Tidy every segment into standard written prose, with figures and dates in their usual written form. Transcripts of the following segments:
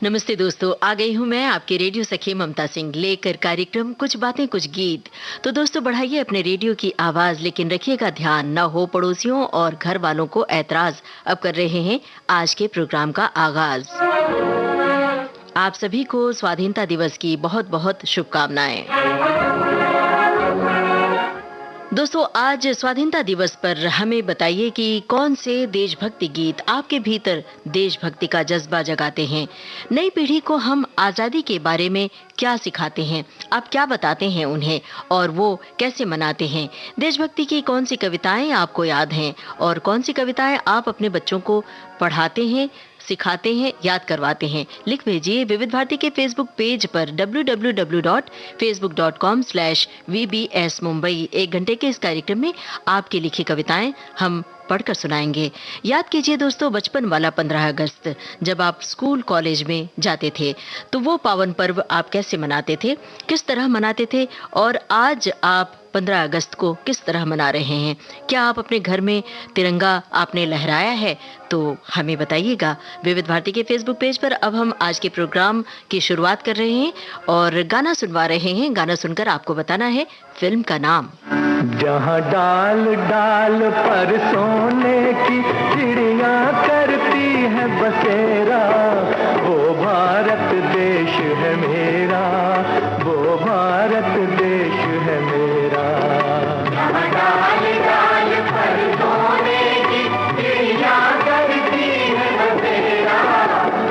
नमस्ते दोस्तों, आ गई हूँ मैं आपके रेडियो सखी ममता सिंह लेकर कार्यक्रम कुछ बातें कुछ गीत। तो दोस्तों बढ़ाइए अपने रेडियो की आवाज, लेकिन रखिएगा ध्यान न हो पड़ोसियों और घर वालों को ऐतराज। अब कर रहे हैं आज के प्रोग्राम का आगाज। आप सभी को स्वाधीनता दिवस की बहुत बहुत शुभकामनाएं। दोस्तों आज स्वाधीनता दिवस पर हमें बताइए कि कौन से देशभक्ति गीत आपके भीतर देशभक्ति का जज्बा जगाते हैं। नई पीढ़ी को हम आजादी के बारे में क्या सिखाते हैं, आप क्या बताते हैं उन्हें और वो कैसे मनाते हैं। देशभक्ति की कौन सी कविताएं आपको याद हैं और कौन सी कविताएं आप अपने बच्चों को पढ़ाते हैं, सिखाते हैं, याद करवाते हैं। लिख भेजिए विविध भारती के फेसबुक पेज पर www.facebook.com/VBS मुंबई। 1 घंटे के इस कार्यक्रम में आपकी लिखी कविताएं हम पढ़कर सुनाएंगे। याद कीजिए दोस्तों, बचपन वाला 15 अगस्त जब आप स्कूल कॉलेज में जाते थे तो वो पावन पर्व आप कैसे मनाते थे, किस तरह मनाते थे और आज आप 15 अगस्त को किस तरह मना रहे हैं। क्या आप अपने घर में तिरंगा आपने लहराया है, तो हमें बताइएगा विविध भारती के फेसबुक पेज पर। अब हम आज के प्रोग्राम की शुरुआत कर रहे हैं और गाना सुनवा रहे हैं। गाना सुनकर आपको बताना है फिल्म का नाम। जहाँ डाल डाल पर सोने की चिड़िया करती है बसेरा, वो भारत देश है मेरा, वो भारत देश है मेरा। जहाँ डाल डाल पर सोने की चिड़िया करती है बसेरा,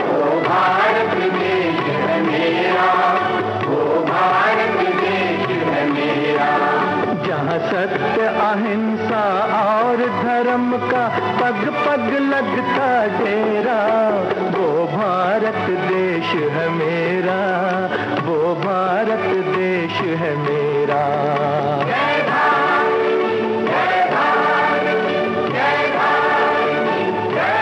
वो भारत देश है मेरा, वो भारत देश है मेरा। जहाँ सत्य अहिंसा और धर्म का पग पग लगता डेरा, वो भारत देश है मेरा, वो भारत देश है मेरा। जय भारत, जय भारत, जय भारत, जय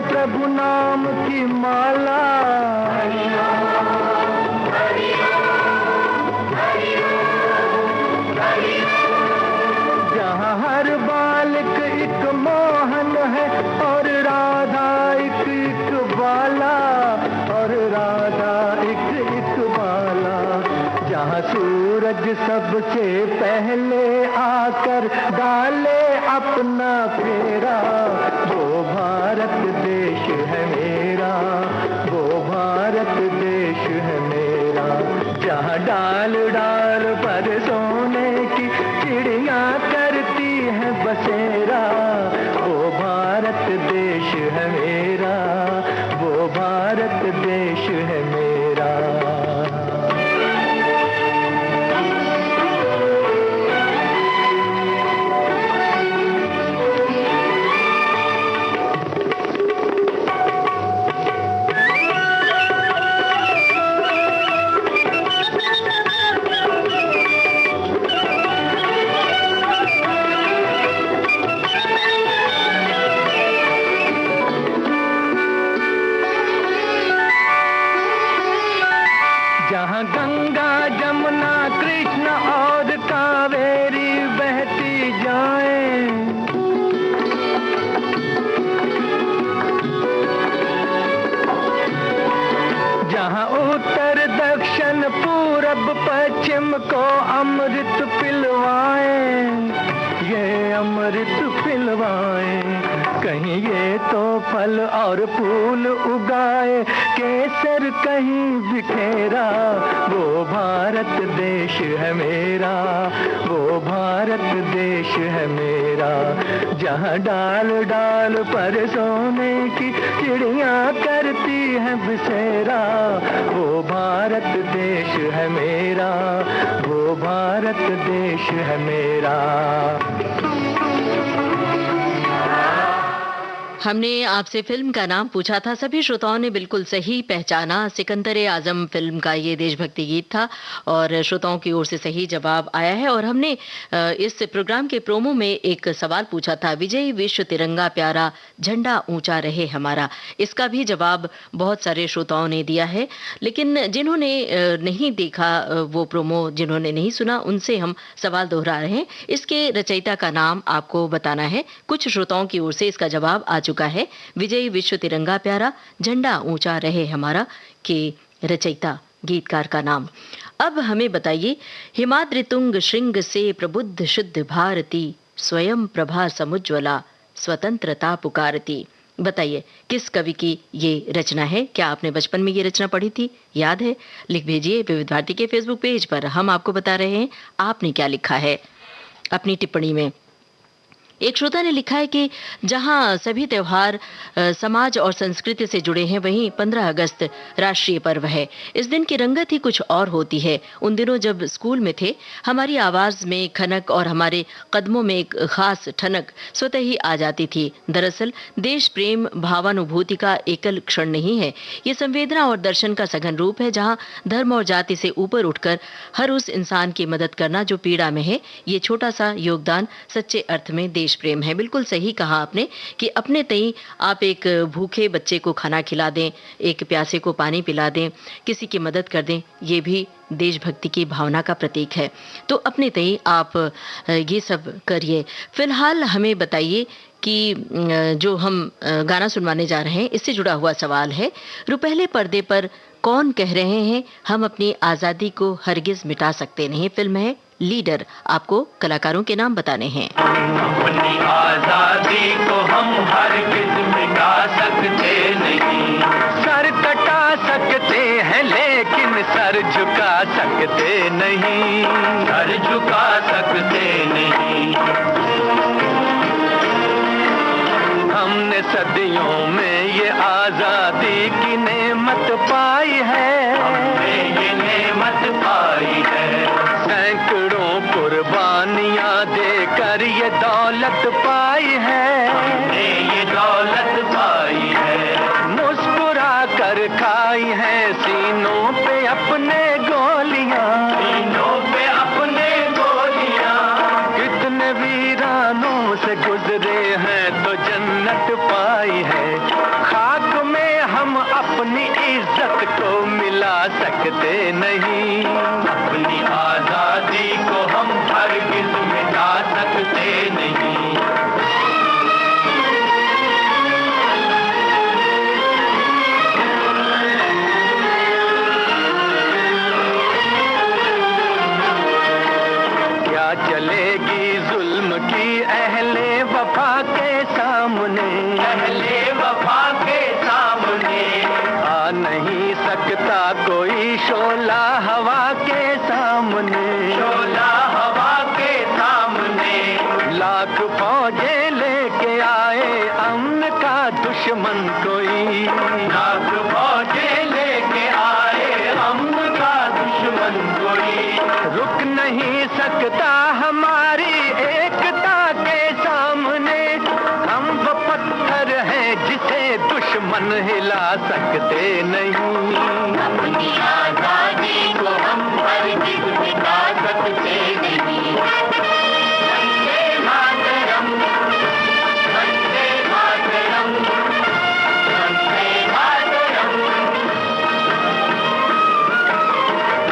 प्रभु नाम की माला, जहाँ हर बालक एक मोहन है और राधा एक एक बाला, और राधा एक एक बाला। जहाँ सूरज सबसे पहले आकर डाले अपना फेरा, वो भारत देश है मेरा, वो भारत देश है मेरा। जहाँ डाल डाल पर सोने की चिड़िया करती है बसेरा, वो भारत देश है मेरा, वो भारत देश है मेरा। जहाँ गंगा जमुना कृष्ण और कावेरी बहती जाएं, जहाँ उत्तर दक्षिण पूरब पश्चिम को अमृत पिलवाएं, ये अमृत पिलवाएं। कहीं ये तो फल और फूल उगाए, केसर कहीं बिखेरा, वो भारत देश है मेरा, वो भारत देश है मेरा। जहाँ डाल डाल पर सोने की चिड़िया करती है बसेरा, वो भारत देश है मेरा, वो भारत देश है मेरा। हमने आपसे फिल्म का नाम पूछा था, सभी श्रोताओं ने बिल्कुल सही पहचाना। सिकंदर-ए-आज़म फिल्म का ये देशभक्ति गीत था और श्रोताओं की ओर से सही जवाब आया है। और हमने इस प्रोग्राम के प्रोमो में एक सवाल पूछा था, विजयी विश्व तिरंगा प्यारा, झंडा ऊंचा रहे हमारा। इसका भी जवाब बहुत सारे श्रोताओं ने दिया है, लेकिन जिन्होंने नहीं देखा वो प्रोमो, जिन्होंने नहीं सुना, उनसे हम सवाल दोहरा रहे हैं। इसके रचयिता का नाम आपको बताना है। कुछ श्रोताओं की ओर से इसका जवाब आ चुका है, विजयी विश्व तिरंगा प्यारा, झंडा ऊंचा रहे हमारा के रचयिता गीतकार का नाम। अब हमें बताइए, हिमाद्रि तुंग श्रृंग से प्रबुद्ध शुद्ध भारती, स्वयं प्रभा समुज्ज्वला, स्वतंत्रता पुकारती। बताइए किस कवि की ये रचना है? क्या आपने बचपन में ये रचना पढ़ी थी? याद है? लिख भेजिए विविध भारती के फेसबुक पेज पर। हम आपको बता रहे हैं आपने क्या लिखा है अपनी टिप्पणी में। एक श्रोता ने लिखा है कि जहां सभी त्योहार समाज और संस्कृति से जुड़े हैं, वहीं 15 अगस्त राष्ट्रीय पर्व है। इस दिन की रंगत ही कुछ और होती है। उन दिनों जब स्कूल में थे, हमारी आवाज में खनक और हमारे कदमों में एक खास ठनक स्वतः ही आ जाती थी। दरअसल देश प्रेम भावानुभूति का एकल क्षण नहीं है, ये संवेदना और दर्शन का सघन रूप है, जहाँ धर्म और जाति से ऊपर उठकर हर उस इंसान की मदद करना जो पीड़ा में है। ये छोटा सा योगदान सच्चे अर्थ में देश प्रेम है। बिल्कुल सही कहा आपने कि अपने तई आप एक भूखे बच्चे को खाना खिला दें, एक प्यासे को पानी पिला दें, किसी की मदद कर दें, ये भी देशभक्ति की भावना का प्रतीक है। तो अपने तई आप ये सब करिए। फिलहाल हमें बताइए कि जो हम गाना सुनवाने जा रहे हैं, इससे जुड़ा हुआ सवाल है, रुपहले पर्दे पर कौन कह रहे हैं हम अपनी आजादी को हरगिज मिटा सकते नहीं। फिल्म है लीडर। आपको कलाकारों के नाम बताने हैं। अपनी आजादी को हम हरगिज मिटा सकते नहीं, सर कटा सकते हैं लेकिन सर झुका सकते नहीं, सर झुका सकते नहीं। हमने सदियों में ये आजादी की नेमत पाई है, हमने ये नेमत पाई है। सैकड़ों कुर्बानियां देकर ये दौलत पाई है, हमने ये दौलत पाई है। मुस्कुरा कर खाई है सीनों पे अपने गोलियां, सीनों पे अपने गोलियां। कितने वीरानों से गुजरे हैं तो जन्नत पाई है। खाक में हम अपनी इज्जत को मिला सकते नहीं, अपनी आजादी को हम हरगिज मिटा सकते नहीं। क्या चलेगी जुल्म की अहले वफा के सामने, अहले वफा के सामने। आ नहीं सकता कोई शोला हवा के सामने, शोला हवा के सामने। लाख फौजें लेके आए अमन का दुश्मन कोई, लाख फौजें लेके आए अमन का दुश्मन कोई। रुक नहीं सकता हमारी एकता के सामने, हम वो पत्थर हैं जिसे दुश्मन हिला सकते नहीं। अपनी आजादी को हम हरगिज मिटा सकते नहीं। वंदे मातरम, वंदे मातरम, वंदे मातरम।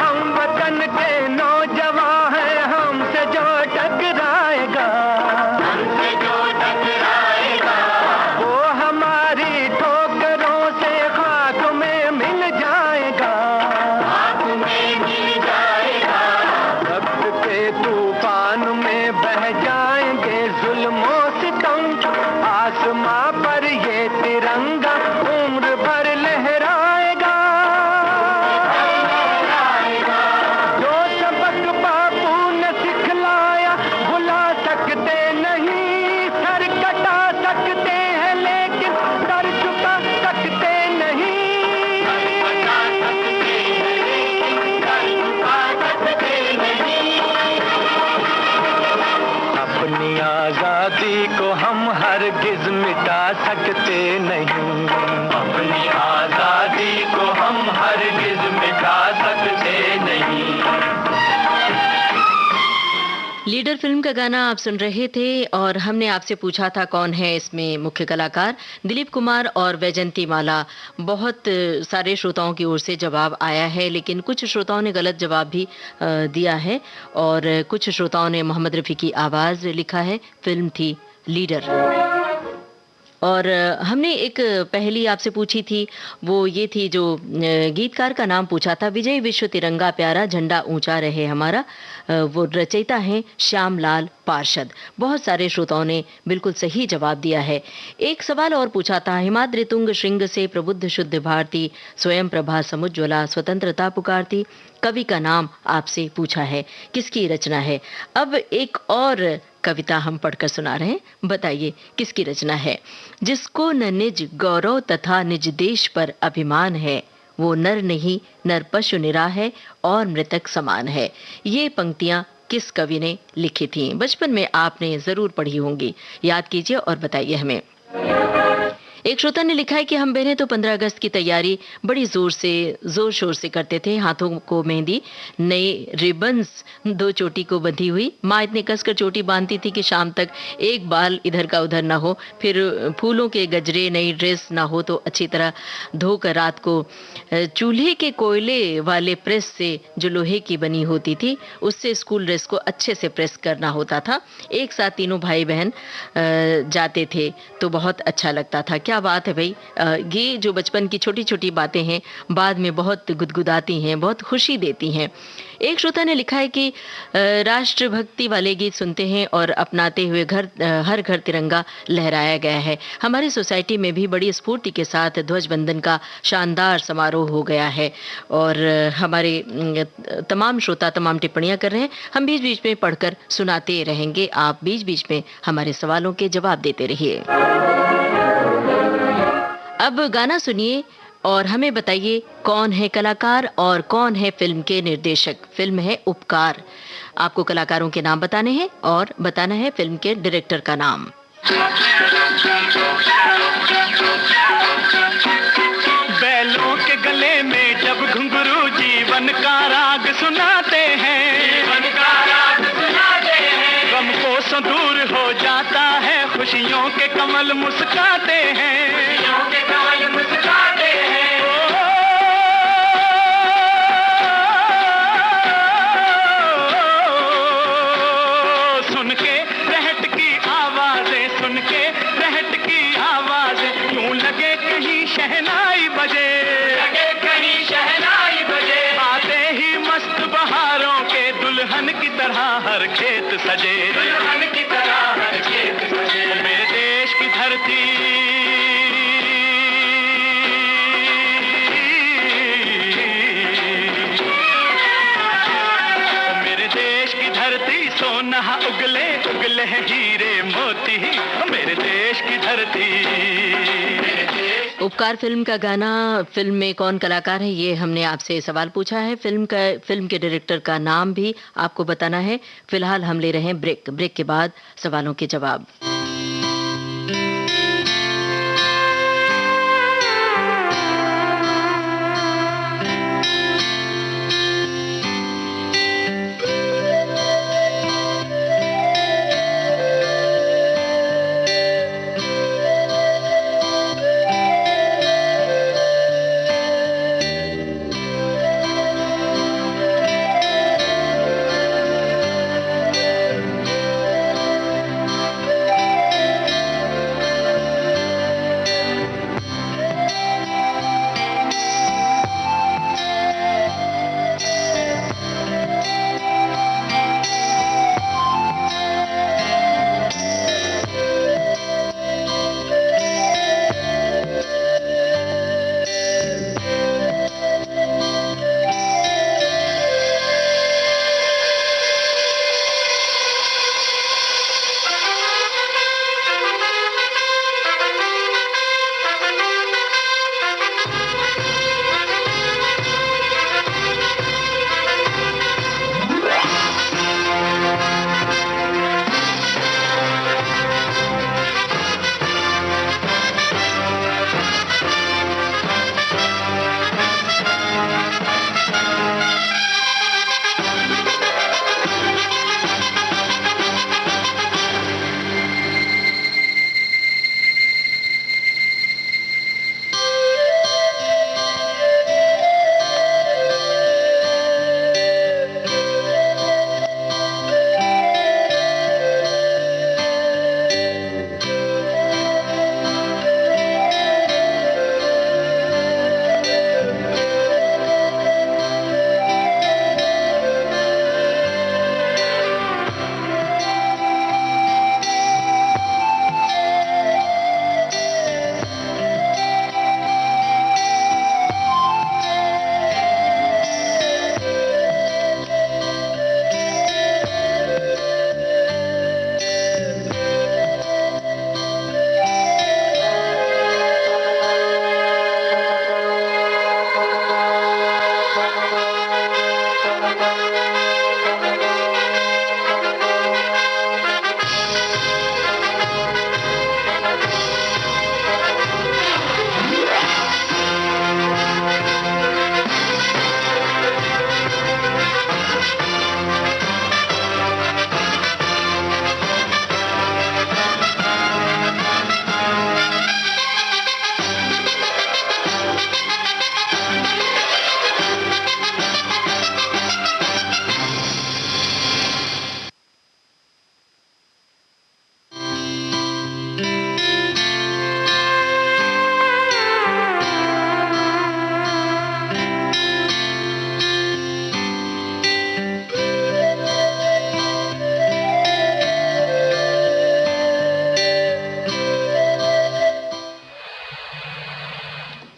हम वतन के नौजवान हैं, हमसे जो टकराएगा, हमसे जो टकराएगा, वो हमारी ठोकरों से खाक में मिल जाएगा, खाक में मिल लीडर फिल्म का गाना आप सुन रहे थे और हमने आपसे पूछा था कौन है इसमें मुख्य कलाकार। दिलीप कुमार और वैजंती माला। बहुत सारे श्रोताओं की ओर से जवाब आया है, लेकिन कुछ श्रोताओं ने गलत जवाब भी दिया है और कुछ श्रोताओं ने मोहम्मद रफ़ी की आवाज़ लिखा है। फिल्म थी लीडर। और हमने एक पहेली आपसे पूछी थी, वो ये थी जो गीतकार का नाम पूछा था, विजय विश्व तिरंगा प्यारा झंडा ऊंचा रहे हमारा। वो रचयिता हैं श्यामलाल पार्षद। बहुत सारे श्रोताओं ने बिल्कुल सही जवाब दिया है। एक सवाल और पूछा था, हिमाद्रि तुंग श्रृंग से प्रबुद्ध शुद्ध भारती, स्वयं प्रभा समुज्ज्वला स्वतंत्रता पुकारती। कवि का नाम आपसे पूछा है, किसकी रचना है। अब एक और कविता हम पढ़कर सुना रहे हैं, बताइए किसकी रचना है। जिसको न निज गौरव तथा निज देश पर अभिमान है, वो नर नहीं नर पशु निरा है और मृतक समान है। ये पंक्तियां किस कवि ने लिखी थी? बचपन में आपने जरूर पढ़ी होंगी, याद कीजिए और बताइए हमें। एक श्रोता ने लिखा है कि हम बहनें तो 15 अगस्त की तैयारी बड़ी जोर शोर से करते थे। हाथों को मेहंदी, नए रिबन्स, 2 चोटी को बंधी हुई। माँ इतने कसकर चोटी बांधती थी कि शाम तक एक बाल इधर का उधर ना हो। फिर फूलों के गजरे, नई ड्रेस ना हो तो अच्छी तरह धोकर रात को चूल्हे के कोयले वाले प्रेस से, जो लोहे की बनी होती थी, उससे स्कूल ड्रेस को अच्छे से प्रेस करना होता था। एक साथ तीनों भाई बहन जाते थे तो बहुत अच्छा लगता था। क्या बात है भाई। ये जो बचपन की छोटी छोटी बातें हैं बाद में बहुत गुदगुदाती हैं, बहुत खुशी देती हैं। एक श्रोता ने लिखा है कि राष्ट्रभक्ति वाले गीत सुनते हैं और अपनाते हुए हर घर तिरंगा लहराया गया है। हमारी सोसाइटी में भी बड़ी स्फूर्ति के साथ ध्वज बंधन का शानदार समारोह हो गया है और हमारे तमाम श्रोता तमाम टिप्पणियां कर रहे हैं। हम बीच बीच में पढ़कर सुनाते रहेंगे, आप बीच बीच में हमारे सवालों के जवाब देते रहिए। अब गाना सुनिए और हमें बताइए कौन है कलाकार और कौन है फिल्म के निर्देशक। फिल्म है उपकार। आपको कलाकारों के नाम बताने हैं और बताना है फिल्म के डायरेक्टर का नाम। बैलों के गले में जब घुंघरू जीवन का राग सुनाते हैं, गम को दूर हो जाता है, खुशियों के कमल मुस्काते हैं। सुन के रहट की आवाजें, सुन के रहट की आवाजें, यूं लगे कहीं शहनाई बजे, आते ही मस्त बहारों के दुल्हन की तरह हर खेत सजे, मेरे देश की धरती, मेरे देश की धरती सोना उगले उगले हीरे मोती, मेरे देश की धरती। उपकार फिल्म का गाना। फिल्म में कौन कलाकार है ये हमने आपसे सवाल पूछा है। फिल्म के डायरेक्टर का नाम भी आपको बताना है। फिलहाल हम ले रहे हैं ब्रेक के बाद सवालों के जवाब।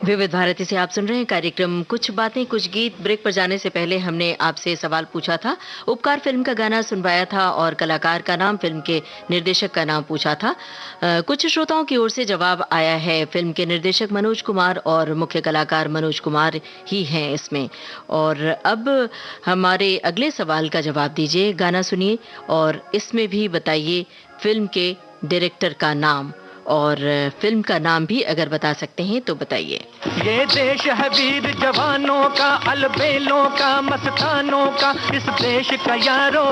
विविध भारती से आप सुन रहे हैं कार्यक्रम कुछ बातें कुछ गीत। ब्रेक पर जाने से पहले हमने आपसे सवाल पूछा था, उपकार फिल्म का गाना सुनवाया था और कलाकार का नाम, फिल्म के निर्देशक का नाम पूछा था। कुछ श्रोताओं की ओर से जवाब आया है, फिल्म के निर्देशक मनोज कुमार और मुख्य कलाकार मनोज कुमार ही हैं इसमें। और अब हमारे अगले सवाल का जवाब दीजिए, गाना सुनिए और इसमें भी बताइए फिल्म के डायरेक्टर का नाम, और फिल्म का नाम भी अगर बता सकते हैं तो बताइए। ये देश है वीर जवानों का, अलबेलों का, मस्तानों का, इस देश का यारो,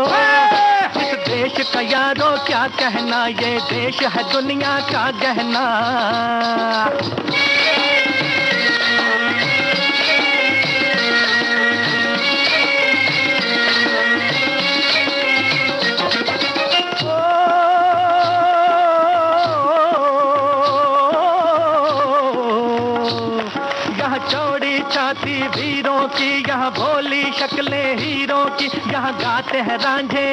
इस देश का यारो क्या कहना, ये देश है दुनिया का गहना। छाती वीरों की, यहाँ भोली शक्लें हीरों की, यहाँ गाते हैं रांझे,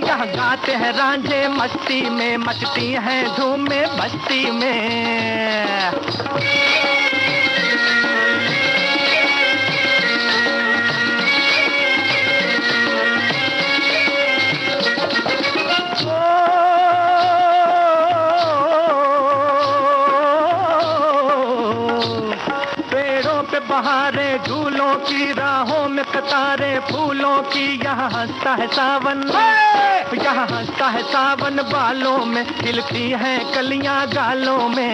यहाँ गाते हैं रांझे, मस्ती में मचती हैं धूमें बस्ती में। बहारे झूलों की, राहों में कतारे फूलों की, यहाँ हंसता है सावन, यहाँ हंसता है सावन, बालों में खिलती हैं कलियां गालों में।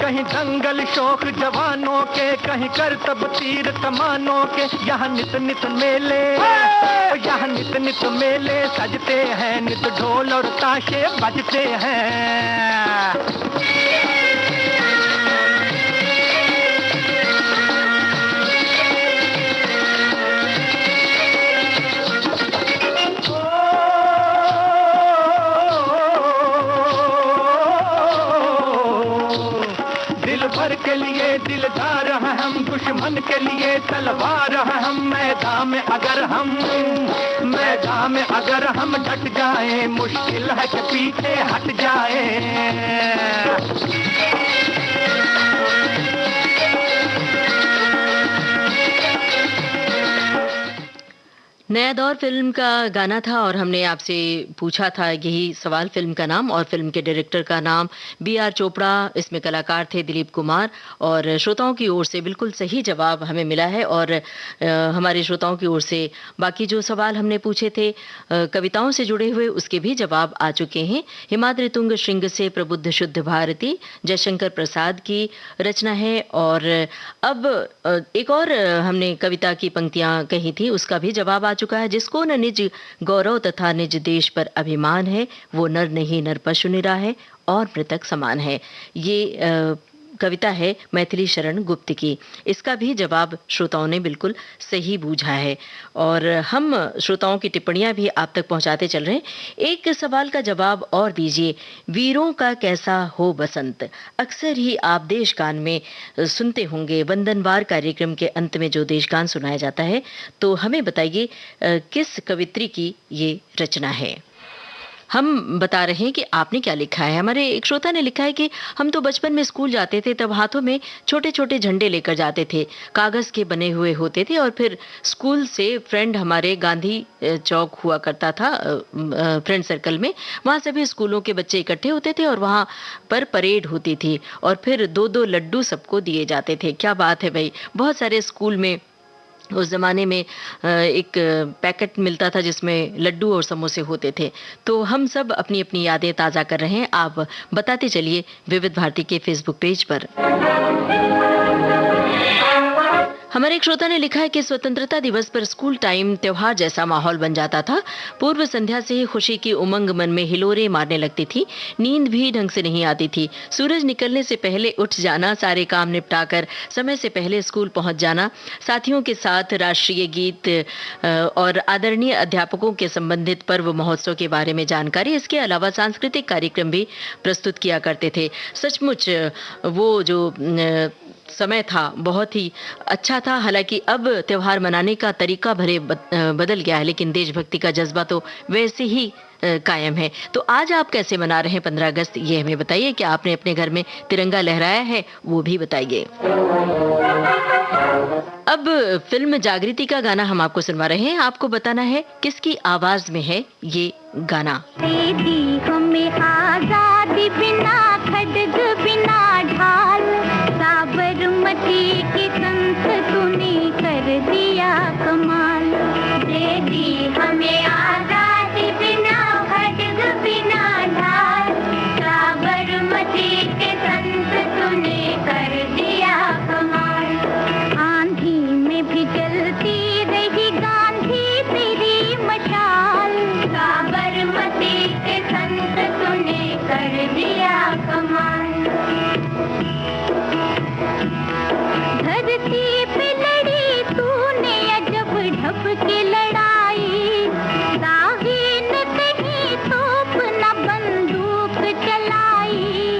कहीं दंगल शौक जवानों के, कहीं करतब तीर कमानों के, यहाँ नित नित मेले, यहाँ नित नित मेले सजते हैं, नित ढोल और ताशे बजते हैं। के लिए दिलदार हैं हम, दुश्मन के लिए तलवार हैं हम, मैदान में अगर हम डट जाएं, मुश्किल है कि पीछे हट जाएं। नया दौर फिल्म का गाना था और हमने आपसे पूछा था यही सवाल, फिल्म का नाम और फिल्म के डायरेक्टर का नाम B.R. चोपड़ा, इसमें कलाकार थे दिलीप कुमार, और श्रोताओं की ओर से बिल्कुल सही जवाब हमें मिला है। और हमारे श्रोताओं की ओर से बाकी जो सवाल हमने पूछे थे कविताओं से जुड़े हुए, उसके भी जवाब आ चुके हैं। हिमाद्रि तुंग श्रृंग से प्रबुद्ध शुद्ध भारती जयशंकर प्रसाद की रचना है। और अब एक और हमने कविता की पंक्तियां कही थी, उसका भी जवाब चुका है, जिसको न निज गौरव तथा निज देश पर अभिमान है, वो नर नहीं नर पशु निरा है और मृतक समान है। ये कविता है मैथिली शरण गुप्त की। इसका भी जवाब श्रोताओं ने बिल्कुल सही बूझा है और हम श्रोताओं की टिप्पणियां भी आप तक पहुंचाते चल रहे हैं। एक सवाल का जवाब और दीजिए, वीरों का कैसा हो बसंत। अक्सर ही आप देशगान में सुनते होंगे, वंदनवार कार्यक्रम के अंत में जो देशगान सुनाया जाता है, तो हमें बताइए किस कवित्री की ये रचना है। हम बता रहे हैं कि आपने क्या लिखा है। हमारे एक श्रोता ने लिखा है कि हम तो बचपन में स्कूल जाते थे, तब हाथों में छोटे छोटे झंडे लेकर जाते थे, कागज के बने हुए होते थे, और फिर स्कूल से फ्रेंड हमारे गांधी चौक हुआ करता था फ्रेंड सर्कल में, वहाँ सभी स्कूलों के बच्चे इकट्ठे होते थे और वहाँ पर परेड होती थी और फिर 2-2 लड्डू सबको दिए जाते थे। क्या बात है भाई, बहुत सारे स्कूल में उस ज़माने में एक पैकेट मिलता था जिसमें लड्डू और समोसे होते थे। तो हम सब अपनी अपनी यादें ताज़ा कर रहे हैं, आप बताते चलिए विविध भारती के फेसबुक पेज पर। हमारे एक श्रोता ने लिखा है कि स्वतंत्रता दिवस पर स्कूल टाइम त्योहार जैसा माहौल बन जाता था। पूर्व संध्या से ही खुशी की उमंग मन में हिलोरे मारने लगती थी। नींद भी ढंग से नहीं आती थी। सूरज निकलने से पहले उठ जाना, सारे काम निपटाकर समय से पहले स्कूल पहुंच जाना, साथियों के साथ राष्ट्रीय गीत और आदरणीय अध्यापकों के संबंधित पर्व महोत्सव के बारे में जानकारी, इसके अलावा सांस्कृतिक कार्यक्रम भी प्रस्तुत किया करते थे। सचमुच वो जो समय था बहुत ही अच्छा था। हालांकि अब त्योहार मनाने का तरीका भले बदल गया है, लेकिन देशभक्ति का जज्बा तो वैसे ही कायम है। तो आज आप कैसे मना रहे हैं 15 अगस्त, ये हमें बताइए। क्या आपने अपने घर में तिरंगा लहराया है, वो भी बताइए। अब फिल्म जागृति का गाना हम आपको सुनवा रहे हैं। आपको बताना है किसकी आवाज में है ये गाना। दी हमें आजादी बिना खड्ग बिना ढाल, साबरमती की संत तूने कर दिया कमाल। दे दी हमें आजादी बिना खड्ग बिना ढाल, साबरमती के संत तूने कर दिया कमाल। आंधी में भी जलती रही गांधी तेरी मशाल, साबरमती के संत तूने कर दिया कमाल। धरती पे लड़ी तूने अजब ढप के लड़ाई, दागी न कहीं तोप न बंदूक चलाई,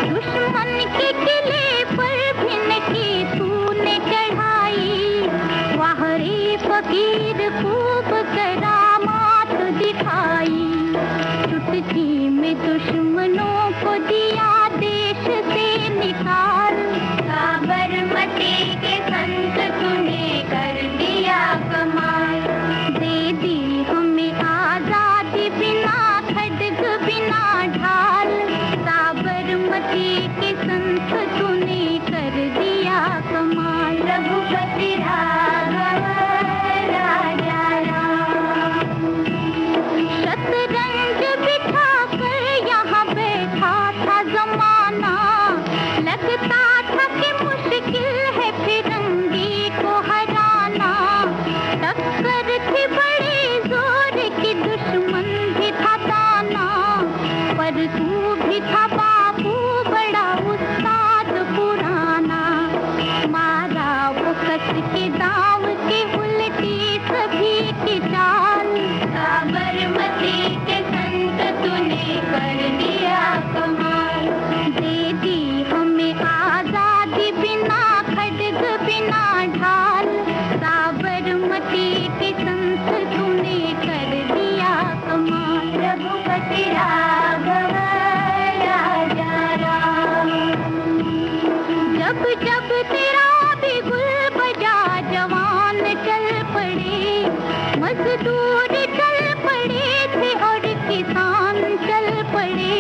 दुश्मन के किले पर भिन की तूने चढ़ाई। वाह रे फकीर खूब करामात दिखाई, चुटकी में दुश्मनों को दिया देश से निकाल, साबरमती के संत तूने कर दिया कमाल। दे दी हमें आजादी बिना खड्ग बिना ढाल, साबरमती के संत तूने कर दिया कमाल। रघुपति राघव राजा राम, शतरंज बिठा कर यहाँ बैठा था जमाना, लगता था कि मुश्किल है फिरंगी को हराना। टक्कर थी बड़े जोर की, दुश्मन भी था दाना, पर तू भी था बाबू बड़ा उस्ताद पुराना। मारा वो कस के दाव के उल्टी सभी की चाल, साबरमती के संत तूने कर दिया कमाल। दे दी हमें आजादी बिना खड्ग बिना ढाल, साबरमती के संत तूने कर दिया कमाल। रघुपति राघव राजा राम, जब जब तेरा भी गुल बजा जवान चल पड़े, मजदूर चल पड़े थे और किसान चल पड़े,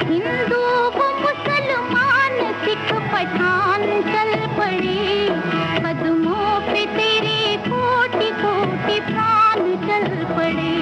हिंदू को मुसलमान सिख पठान चल पड़े, कदमों पे तेरे कोटि कोटि प्राण चल पड़े।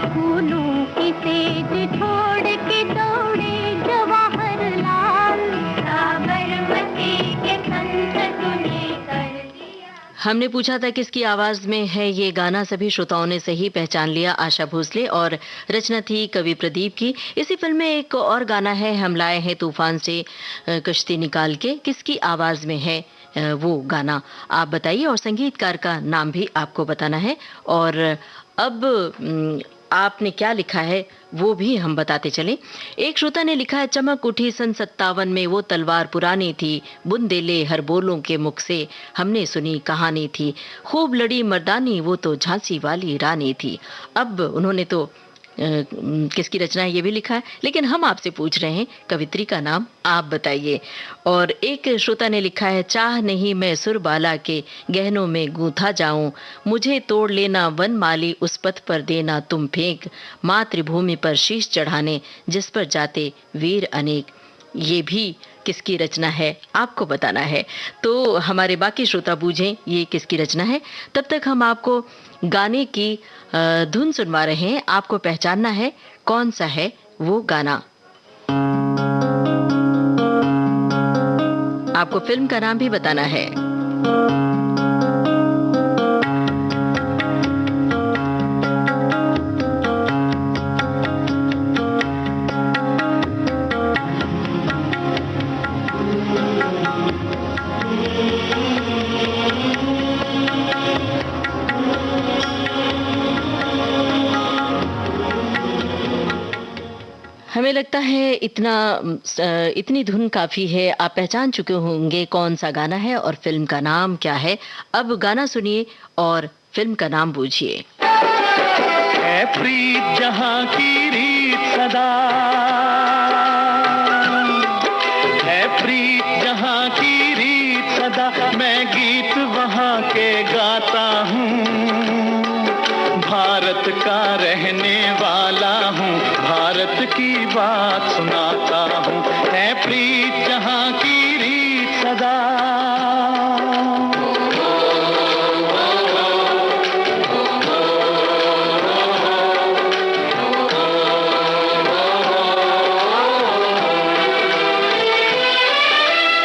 फूलों की सेज छोड़ के दौड़े जवाहरलाल, साबरमती के संत तूने कर दिया। हमने पूछा था किसकी आवाज में है ये गाना। सभी श्रोताओं ने सही पहचान लिया, आशा भोसले, और रचना थी कवि प्रदीप की। इसी फिल्म में एक और गाना है, हम लाए हैं तूफान से कश्ती निकाल के। किसकी आवाज में है वो गाना, आप बताइए, और संगीतकार का नाम भी आपको बताना है। और अब आपने क्या लिखा है वो भी हम बताते चलें। एक श्रोता ने लिखा है, चमक उठी सन 57 में वो तलवार पुरानी थी, बुंदेले हर बोलों के मुख से हमने सुनी कहानी थी, खूब लड़ी मर्दानी वो तो झांसी वाली रानी थी। अब उन्होंने तो किसकी रचना है ये भी लिखा है, लेकिन हम आपसे पूछ रहे हैं कवित्री का नाम आप बताइए। और एक श्रोता ने लिखा है, चाह नहीं मैं सुरबाला के गहनों में गूंथा जाऊं, मुझे तोड़ लेना वनमाली उस पथ पर देना तुम फेंक, मातृभूमि पर शीश चढ़ाने जिस पर जाते वीर अनेक। ये भी किसकी रचना है आपको बताना है। तो हमारे बाकी श्रोता बूझें ये किसकी रचना है। तब तक हम आपको गाने की धुन सुनवा रहे हैं, आपको पहचानना है कौन सा है वो गाना। आपको फिल्म का नाम भी बताना है। हमें लगता है इतनी धुन काफी है। आप पहचान चुके होंगे कौन सा गाना है और फिल्म का नाम क्या है। अब गाना सुनिए और फिल्म का नाम बूझिए। है प्रीत जहां की रीत सदा, है प्रीत जहां की रीत सदा, मैं गीत वहां के गाता हूँ। भारत का रहने वाला हूँ, भारत की बात सुनाता हूँ। है प्रीत जहां की रीत सदा।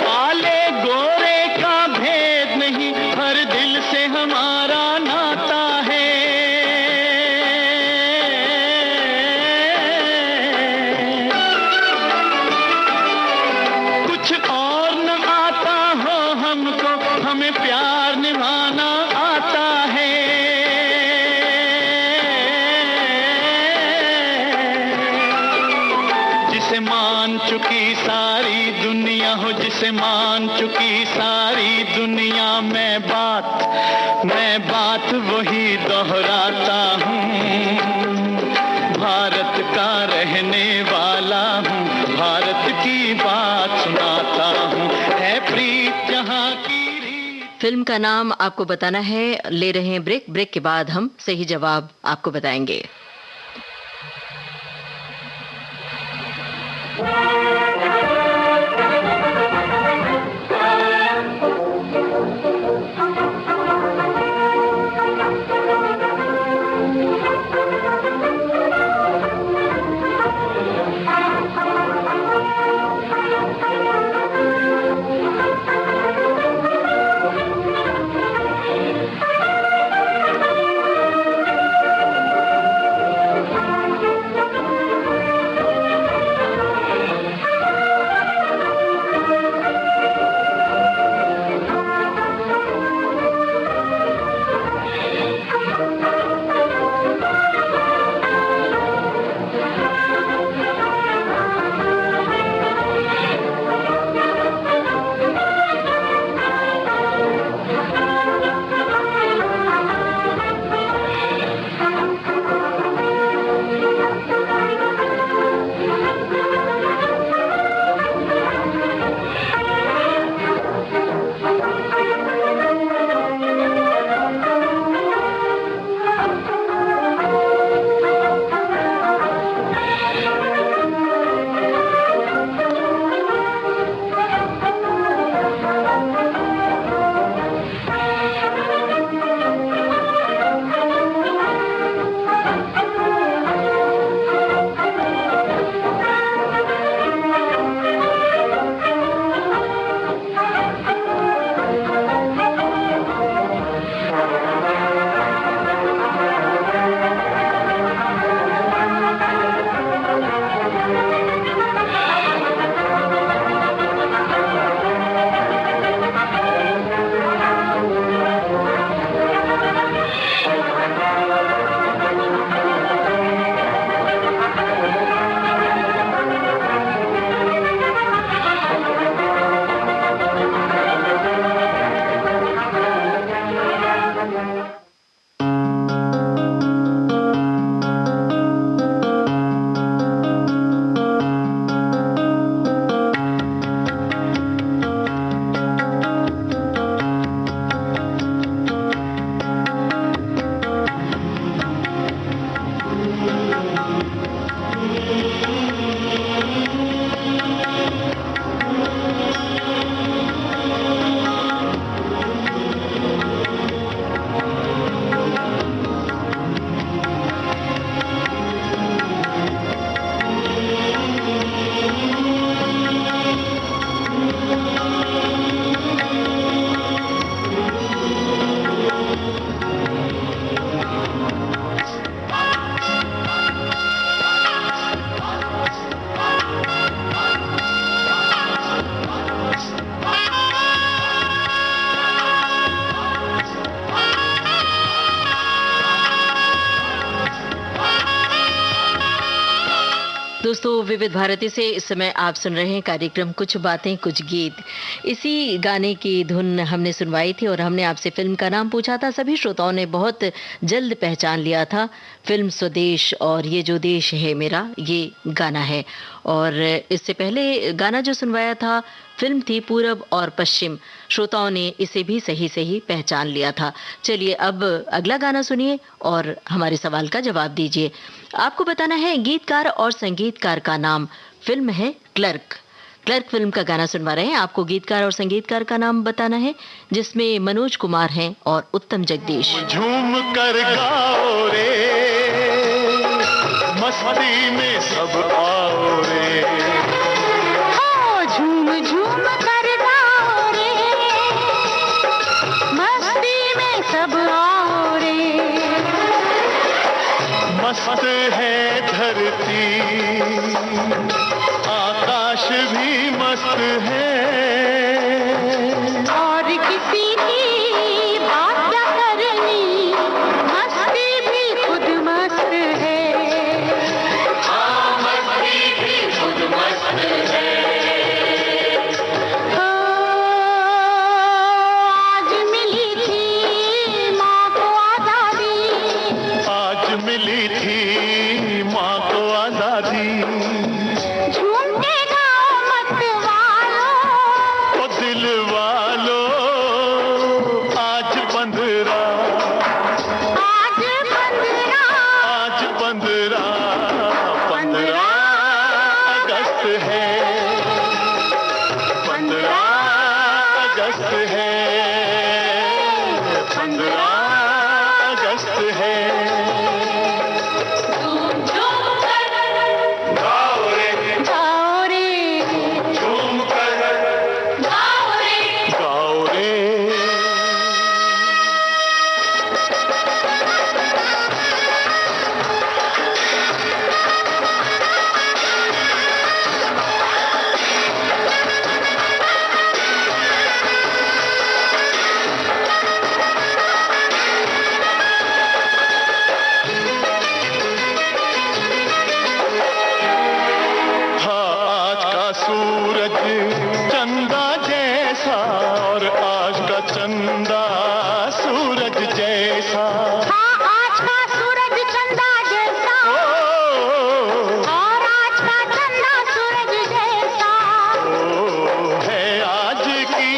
काले गोरे का भेद नहीं, हर दिल से हमारा नाता है। कुछ और न आता हो हमको, हमें प्यार निभाना आता है। जिसे मान चुकी सारी दुनिया हो, जिसे मान चुकी सारी दुनिया, मैं बात वही दोहराता हूँ। भारत का रहने वाला हूँ, भारत की बात सुनाता हूँ। है प्रीत जहाँ की रीत। फिल्म का नाम आपको बताना है। ले रहे हैं ब्रेक। ब्रेक के बाद हम सही जवाब आपको बताएंगे। दोस्तों, विविध भारती से इस समय आप सुन रहे हैं कार्यक्रम कुछ बातें कुछ गीत। इसी गाने की धुन हमने सुनवाई थी और हमने आपसे फिल्म का नाम पूछा था। सभी श्रोताओं ने बहुत जल्द पहचान लिया था। फिल्म स्वदेश और ये जो देश है मेरा, ये गाना है। और इससे पहले गाना जो सुनवाया था, फिल्म थी पूरब और पश्चिम। श्रोताओं ने इसे भी सही सही पहचान लिया था। चलिए अब अगला गाना सुनिए और हमारे सवाल का जवाब दीजिए। आपको बताना है गीतकार और संगीतकार का नाम। फिल्म है क्लर्क। क्लर्क फिल्म का गाना सुनवा रहे हैं। आपको गीतकार और संगीतकार का नाम बताना है, जिसमें मनोज कुमार हैं और उत्तम जगदीश। झूम कर गाओ रे, मस्ती में सब आओ रे, झूम झूम कर गाओ रे, मस्ती में सब आओ रे। मस्त है धरती, आकाश भी मस्त है, और किसी की बात क्या करनी, मस्ती भी खुद मस्त है। मस्ती भी खुद मस्त है। आज मिली थी माँ को आजादी, आज मिली थी माँ को आजादी, झूम के गाओ मत वालों, ओ दिल वालो आज 15, आज 15, आज 15 अगस्त है, 15 अगस्त है, 15 अगस्त है। गाओ रे, गाओ रे, झूम कर गाओ रे। गाओ रे। हाँ, आज का सूरज चंदा जैसा, और आज का चंदा सूरज जैसा। हाँ, आज का सूरज चंदा जैसा, ओ, और आज का चंदा सूरज जैसा। है आज की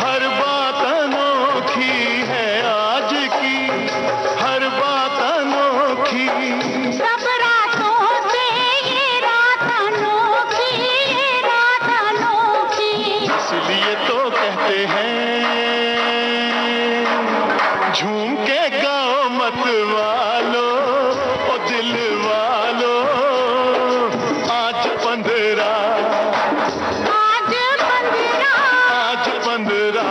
हर बात अनोखी, है आज की हर बात अनोखी। सब रातों से ये रात अनोखी, ये रात अनोखी। इसलिए तो कहते हैं झूम के गाओ मत वालो, ओ दिल वालो आज 15, आज 15, आज 15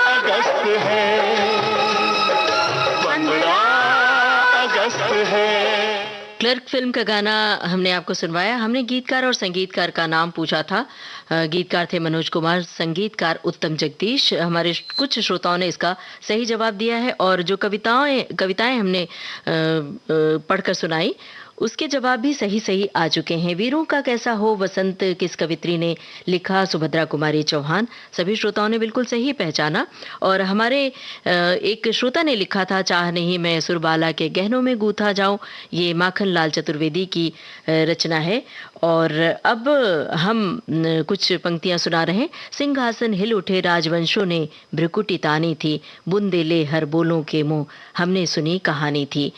अगस्त है, 15 अगस्त है। क्लर्क फिल्म का गाना हमने आपको सुनवाया। हमने गीतकार और संगीतकार का नाम पूछा था। गीतकार थे मनोज कुमार, संगीतकार उत्तम जगदीश। हमारे कुछ श्रोताओं ने इसका सही जवाब दिया है और जो कविताएं हमने पढ़कर सुनाई, उसके जवाब भी सही सही आ चुके हैं। वीरों का कैसा हो वसंत किस कवित्री ने लिखा? सुभद्रा कुमारी चौहान। सभी श्रोताओं ने बिल्कुल सही पहचाना। और हमारे एक श्रोता ने लिखा था, चाह नहीं मैं सुरबाला के गहनों में गूथा जाऊं। ये माखन लाल चतुर्वेदी की रचना है। और अब हम कुछ पंक्तियां सुना रहे हैं। सिंहासन हिल उठे राजवंशों ने भ्रिकुटी तानी थी, बुंदेले हर बोलों के मुंह हमने सुनी कहानी थी।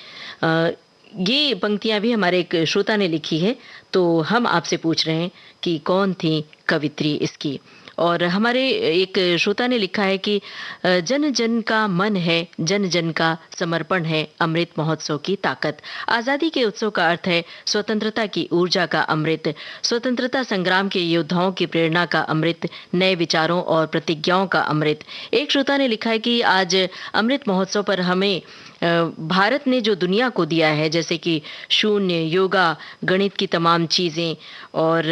ये पंक्तियां भी हमारे एक श्रोता ने लिखी है, तो हम आपसे पूछ रहे हैं कि कौन थी कवित्री इसकी। और हमारे एक श्रोता ने लिखा है कि जन जन का मन है, जन जन का समर्पण है अमृत महोत्सव की ताकत। आज़ादी के उत्सव का अर्थ है स्वतंत्रता की ऊर्जा का अमृत, स्वतंत्रता संग्राम के योद्धाओं की प्रेरणा का अमृत, नए विचारों और प्रतिज्ञाओं का अमृत। एक श्रोता ने लिखा है कि आज अमृत महोत्सव पर हमें भारत ने जो दुनिया को दिया है, जैसे कि शून्य, योगा, गणित की तमाम चीज़ें, और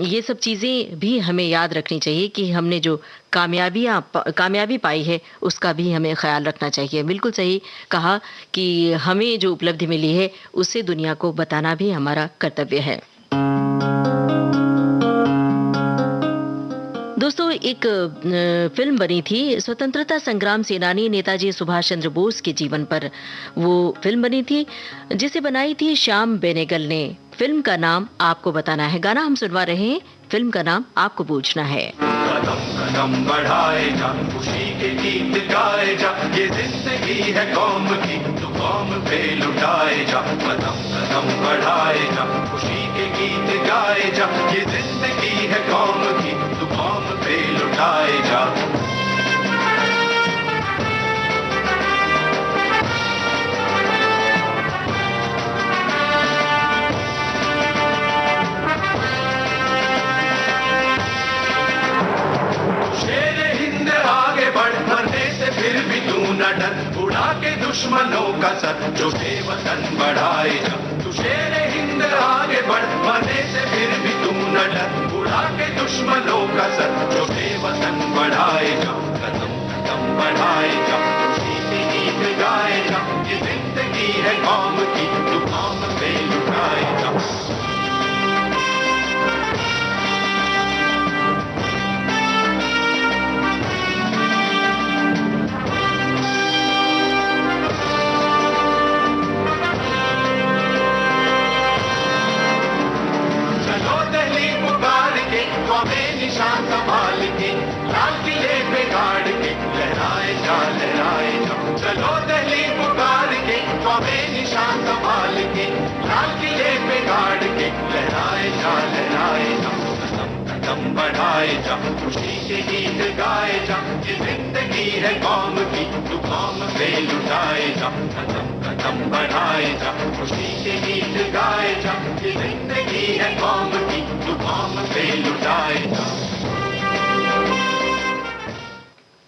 ये सब चीज़ें भी हमें याद रखनी चाहिए कि हमने जो कामयाबी पाई है उसका भी हमें ख्याल रखना चाहिए। बिल्कुल सही कहा कि हमें जो उपलब्धि मिली है उससे दुनिया को बताना भी हमारा कर्तव्य है। दोस्तों, एक फिल्म बनी थी स्वतंत्रता संग्राम सेनानी नेताजी सुभाष चंद्र बोस के जीवन पर। वो फिल्म बनी थी जिसे बनाई थी श्याम बेनेगल ने। फिल्म का नाम आपको बताना है। गाना हम सुनवा रहे हैं, फिल्म का नाम आपको पूछना है। कदम कदम बढ़ाए जा, खुशी के गीत गाए जा, ये जिंदगी है कौम की, तू कौम पे लुटाए जा। कदम कदम बढ़ाए जा, खुशी के गीत गाए जा, ये जिंदगी है कौम की, तू कौम पे लुटाए जा। फिर भी तू न डर, उड़ा के दुश्मनों का सर, जो बेवतन बढ़ाए जा। तू शेरे हिंद आगे बढ़, मरने से फिर भी तू न डर, उड़ा के दुश्मनों का सर, जो बेवतन बढ़ाए जा। कदम कदम बढ़ाए जा, खुशी के गीत गाए जा, ये जिंदगी है कौम की, तू कौम पे लुटाए जा। निशान संभाल के, लाल किले पे गाड़ के, लहराए जा लहराए जा। चलो दिल्ली पुकार के, कौमे निशान संभाल के, लाल किले पे गाड़ के, लहराए जा लहराए जा। कदम कदम बढ़ाए जा, खुशी के गीत गाए जा, ये जिंदगी है कौम की, तू कौम पे लुटाए जा। कदम कदम बढ़ाए जा, खुशी के गीत गाए जा, ये जिंदगी है कौम की, तू कौम पे लुटाए जा।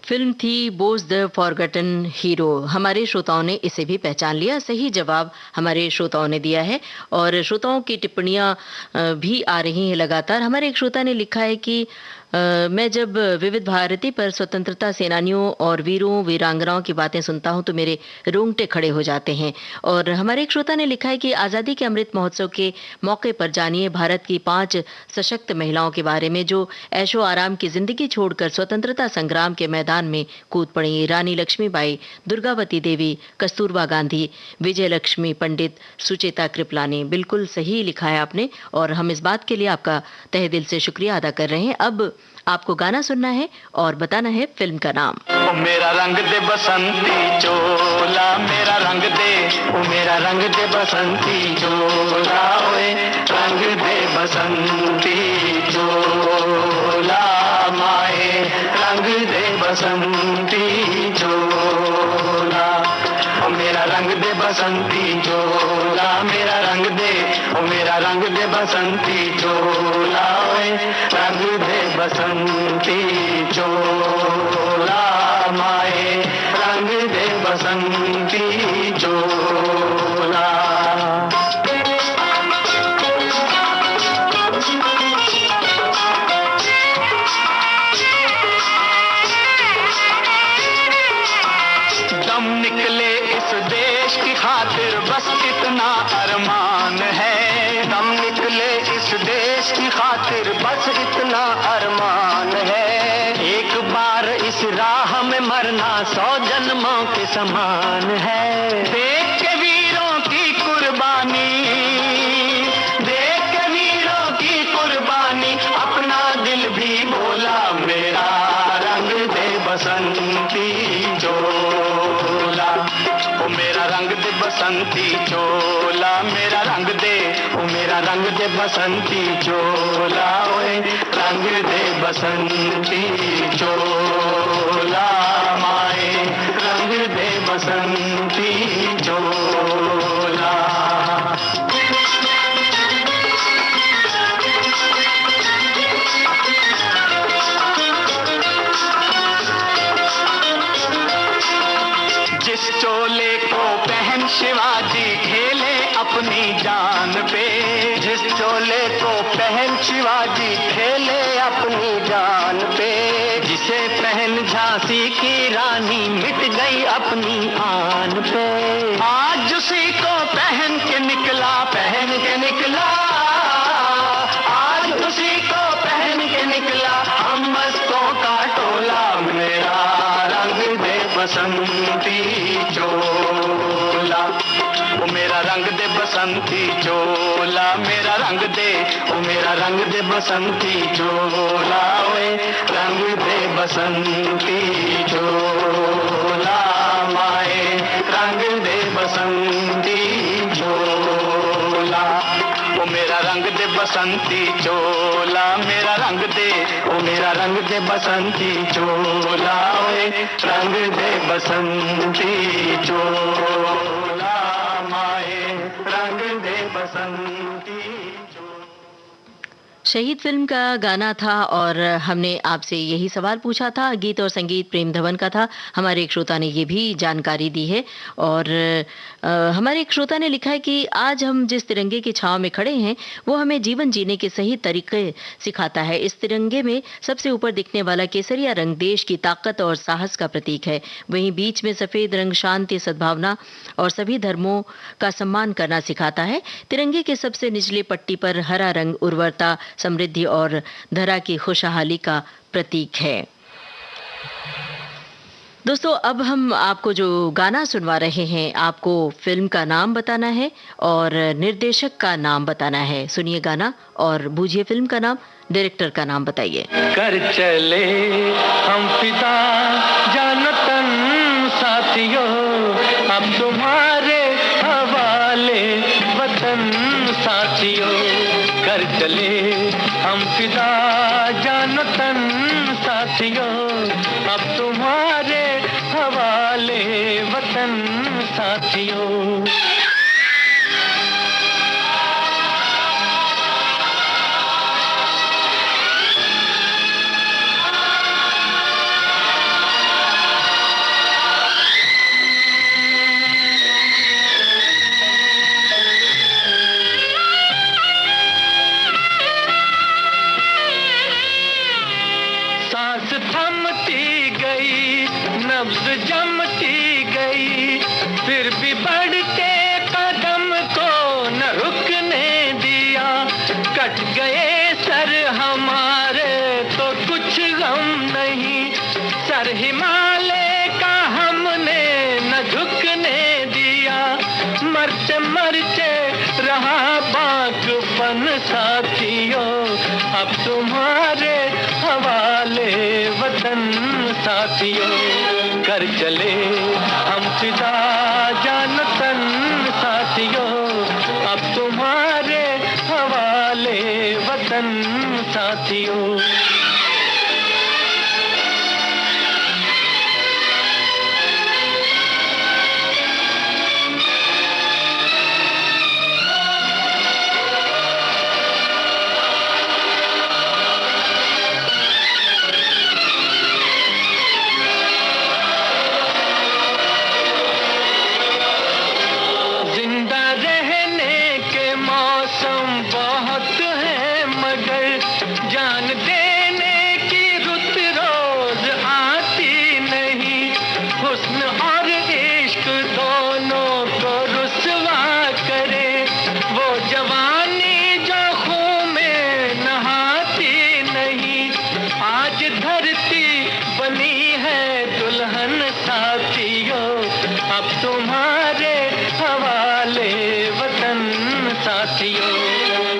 फिल्म थी बोस द फॉरगटन हीरो। हमारे श्रोताओं ने इसे भी पहचान लिया। सही जवाब हमारे श्रोताओं ने दिया है और श्रोताओं की टिप्पणियां भी आ रही हैं लगातार। हमारे एक श्रोता ने लिखा है कि मैं जब विविध भारती पर स्वतंत्रता सेनानियों और वीरों वीरांगनाओं की बातें सुनता हूं तो मेरे रोंगटे खड़े हो जाते हैं। और हमारे एक श्रोता ने लिखा है कि आज़ादी के अमृत महोत्सव के मौके पर जानिए भारत की 5 सशक्त महिलाओं के बारे में जो ऐशो आराम की जिंदगी छोड़कर स्वतंत्रता संग्राम के मैदान में कूद पड़ी। रानी लक्ष्मीबाई, दुर्गावती देवी, कस्तूरबा गांधी, विजय लक्ष्मी पंडित, सुचेता कृपलानी। बिल्कुल सही लिखा है आपने और हम इस बात के लिए आपका तहे दिल से शुक्रिया अदा कर रहे हैं। अब आपको गाना सुनना है और बताना है फिल्म का नाम। ओ मेरा रंग दे बसंती चोला, मेरा रंग दे, ओ मेरा रंग दे बसंती चोला, ओए रंग दे बसंती चोला, माए रंग दे बसंती चोला। ओ मेरा रंग दे बसंती चोला, मेरा रंग दे, ओ मेरा रंग दे बसंती चोला, ओए रंग दे बसंती चोला, माए रंग दे बसंती चोला। दम निकले इस देश की खातिर बस इतना अरमान है, दम निकले इस देश की खातिर बस इतना अरमान है। एक बार इस राह में मरना 100 जन्मों के समान है। देख के वीरों की कुर्बानी, देख के वीरों की कुर्बानी, अपना दिल भी बोला मेरा रंग दे बसंती चोला। ओ मेरा रंग दे बसंती चोला, मेरा रंग दे, ओ मेरा रंग दे बसंती चोला, ओए रंग दे बसंती चोला, माए रंग दे बसंती चोला। जिस चोले को शिवाजी खेले अपनी जान पे, जिस चोले को पहन शिवाजी खेले अपनी जान पे, जिसे पहन झांसी की रानी मिट गई अपनी आन पे, आज उसी को पहन के निकला, पहन के निकला, आज उसी को पहन के निकला हम मस्तों का टोला। मेरा रंग दे बसंती चोला, ओ मेरा रंग दे बसंती चोला, मेरा रंग दे, ओ मेरा रंग दे बसंती चोला, ओए रंग दे बसंती चोला, माए रंग दे बसंती चोला, ओ मेरा रंग दे बसंती चोला, मेरा रंग दे, ओ मेरा रंग दे बसंती चोला, ओए रंग दे बसंती चोला, माए रंग दे बसंती चोला। शहीद फिल्म का गाना था और हमने आपसे यही सवाल पूछा था। गीत और संगीत प्रेम धवन का था। हमारे एक श्रोता ने ये भी जानकारी दी है और हमारे एक श्रोता ने लिखा है कि आज हम जिस तिरंगे की छांव में खड़े हैं वो हमें जीवन जीने के सही तरीके सिखाता है। इस तिरंगे में सबसे ऊपर दिखने वाला केसरिया रंग देश की ताकत और साहस का प्रतीक है। वहीं बीच में सफेद रंग शांति, सद्भावना और सभी धर्मों का सम्मान करना सिखाता है। तिरंगे के सबसे निचले पट्टी पर हरा रंग उर्वरता, समृद्धि और धरा की खुशहाली का प्रतीक है। दोस्तों, अब हम आपको जो गाना सुनवा रहे हैं, आपको फिल्म का नाम बताना है और निर्देशक का नाम बताना है। सुनिए गाना और बूझिए फिल्म का नाम, डायरेक्टर का नाम बताइए। कर चले हम फिदा जानतन साथियों, अब तुम्हारे हवाले वतन साथियों, कर चले हम फिदा जानतन साथियों, अब तुम्हारे हवाले वतन साथियों। जमती गई फिर भी बढ़ते कदम को न रुकने दिया, कट गए सर हमारे तो कुछ गम नहीं, सर हिमालय का हमने न झुकने दिया, मरते मरते रहा बागपन साथियों, अब तुम्हारे हवाले वतन साथियों, कर चले हम फिदा जानतन साथियों, अब तुम्हारे हवाले वतन साथियों।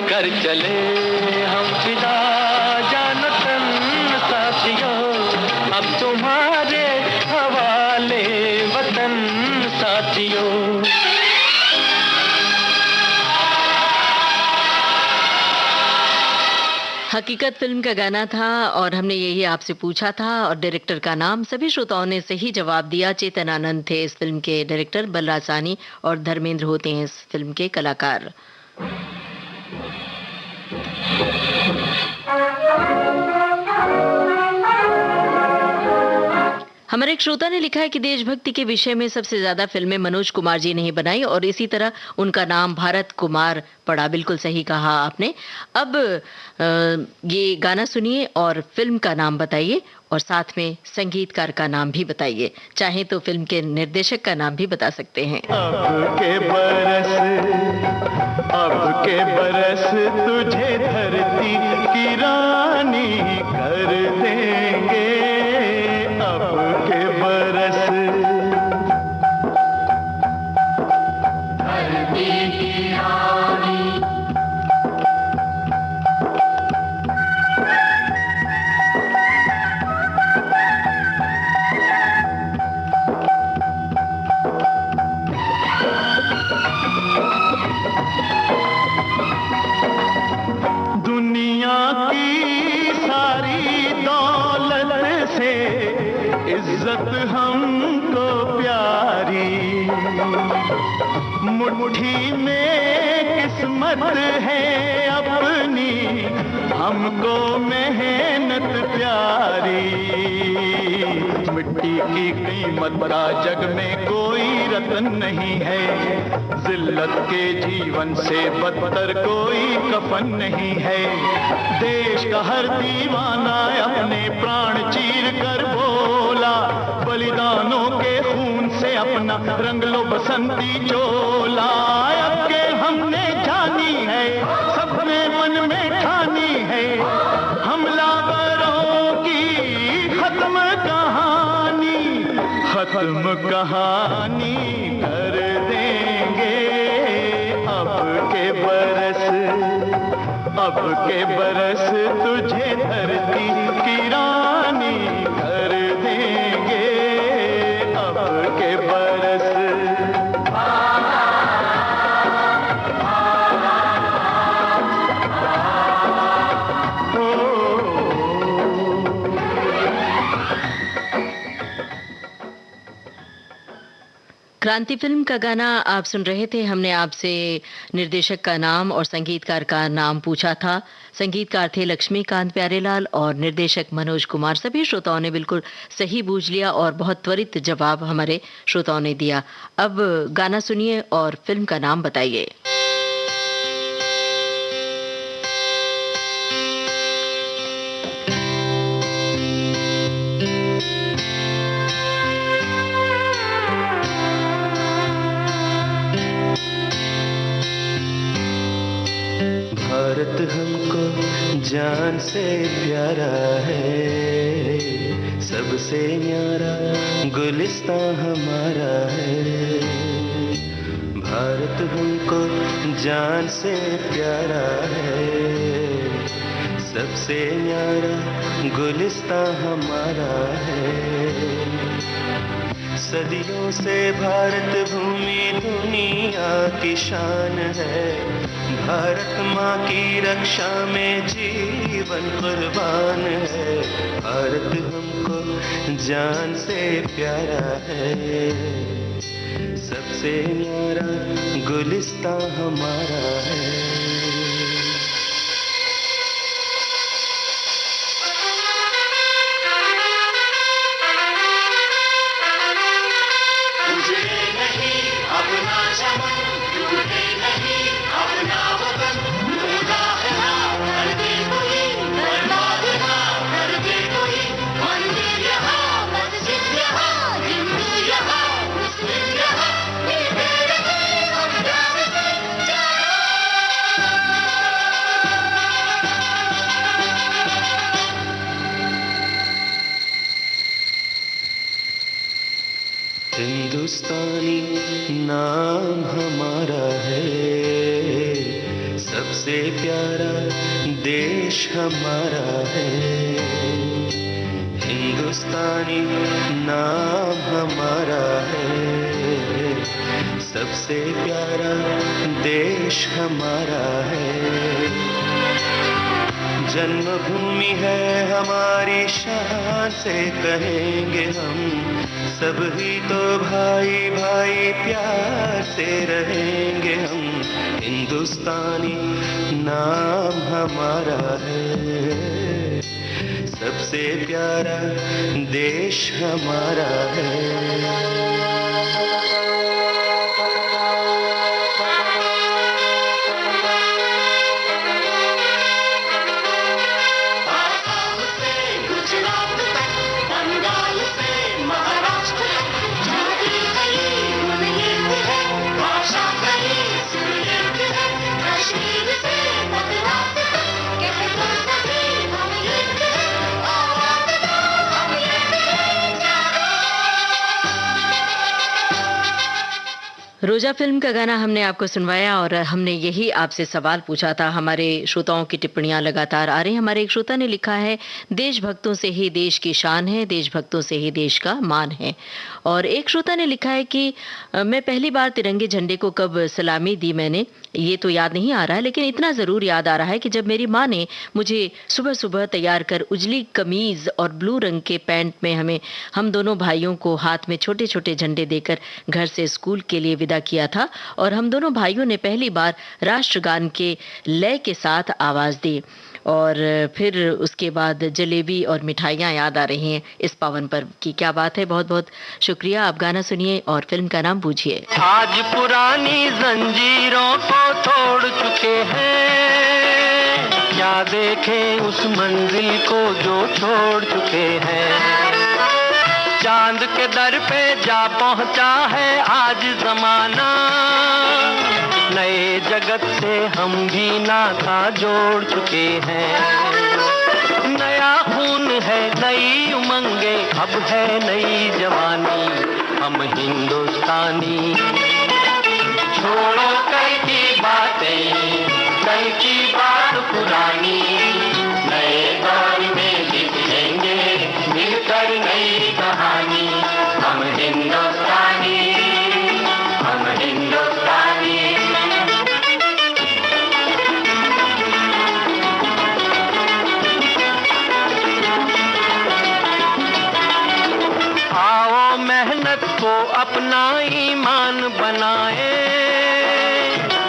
कर चले हम फिदा जानतन साथियों, अब तुम्हारे हवाले वतन साथियों। हकीकत फिल्म का गाना था और हमने यही आपसे पूछा था और डायरेक्टर का नाम सभी श्रोताओं ने सही जवाब दिया। चेतन आनंद थे इस फिल्म के डायरेक्टर, बलराज साहनी और धर्मेंद्र होते हैं इस फिल्म के कलाकार। हमारे एक श्रोता ने लिखा है कि देशभक्ति के विषय में सबसे ज्यादा फिल्में मनोज कुमार जी ने ही बनाई और इसी तरह उनका नाम भारत कुमार पड़ा। बिल्कुल सही कहा आपने। अब ये गाना सुनिए और फिल्म का नाम बताइए और साथ में संगीतकार का नाम भी बताइए। चाहे तो फिल्म के निर्देशक का नाम भी बता सकते हैं। अब के बरस तुझे धरती की रानी कर देंगे। अब के बरस धरती की रानी। दुनिया की सारी दौलत से इज्जत हमको प्यारी। मुट्ठी में किस्मत है अपनी, हमको मेहनत प्यारी। मिट्टी की कीमत का जग में कोई रतन नहीं है, जिल्लत के जीवन से बदतर कोई कफन नहीं है। देश का हर दीवाना अपने प्राण चीर कर बोला, बलिदानों के खून से अपना रंग लो बसंती चोला। अब के हमने जानी है, सबने मन में ठानी है, हमलावरों की खत्म कहानी। खत्म कहानी कर देंगे। अब के बरस तुझे धरती की रानी कर देंगे। अब के बरस क्रांति फिल्म का गाना आप सुन रहे थे। हमने आपसे निर्देशक का नाम और संगीतकार का नाम पूछा था। संगीतकार थे लक्ष्मीकांत प्यारेलाल और निर्देशक मनोज कुमार। सभी श्रोताओं ने बिल्कुल सही बूझ लिया और बहुत त्वरित जवाब हमारे श्रोताओं ने दिया। अब गाना सुनिए और फिल्म का नाम बताइए। भारत हमको जान से प्यारा है, सबसे न्यारा गुलिस्तां हमारा है। भारत हमको जान से प्यारा है, सबसे न्यारा गुलिस्तां हमारा है। सदियों से भारत भूमि दुनिया की शान है, भारत माँ की रक्षा में जीवन कुर्बान है। भारत हमको जान से प्यारा है, सबसे न्यारा गुलिस्तां हमारा है। हिंदुस्तानी नाम हमारा है, सबसे प्यारा देश हमारा है। हिंदुस्तानी नाम हमारा है, सबसे प्यारा देश हमारा है। जन्मभूमि है हमारी शान से कहेंगे हम, सब ही तो भाई भाई प्यार से रहेंगे हम। हिंदुस्तानी नाम हमारा है, सबसे सबसे प्यारा देश हमारा है। रोजा फिल्म का गाना हमने आपको सुनवाया और हमने यही आपसे सवाल पूछा था। हमारे श्रोताओं की टिप्पणियां लगातार आ रही हैं। हमारे एक श्रोता ने लिखा है, देशभक्तों से ही देश की शान है, देशभक्तों से ही देश का मान है। और एक श्रोता ने लिखा है कि मैं पहली बार तिरंगे झंडे को कब सलामी दी मैंने, ये तो याद नहीं आ रहा है, लेकिन इतना ज़रूर याद आ रहा है कि जब मेरी माँ ने मुझे सुबह सुबह तैयार कर उजली कमीज़ और ब्लू रंग के पैंट में हम दोनों भाइयों को हाथ में छोटे छोटे झंडे देकर घर से स्कूल के लिए विदा किया था और हम दोनों भाइयों ने पहली बार राष्ट्रगान के लय के साथ आवाज़ दी। और फिर उसके बाद जलेबी और मिठाइयाँ याद आ रही हैं इस पावन पर्व की। क्या बात है, बहुत बहुत शुक्रिया। आप गाना सुनिए और फिल्म का नाम बूझिए। आज पुरानी जंजीरों को तोड़ चुके हैं, क्या देखें उस मंजिल को जो छोड़ चुके हैं। चांद के दर पे जा पहुंचा है आज जमाना, नए जगत से हम भी नाता जोड़ चुके हैं। नया खून है, नई उमंगे, अब है नई जवानी, हम हिंदुस्तानी। छोड़ो कल की बातें, कल की बात पुरानी, नए दौर में लिखेंगे मिलकर नई कहानी। हम हिंदुस्तानी, हम हिंदुस्तानी। आओ मेहनत को अपना ईमान बनाए,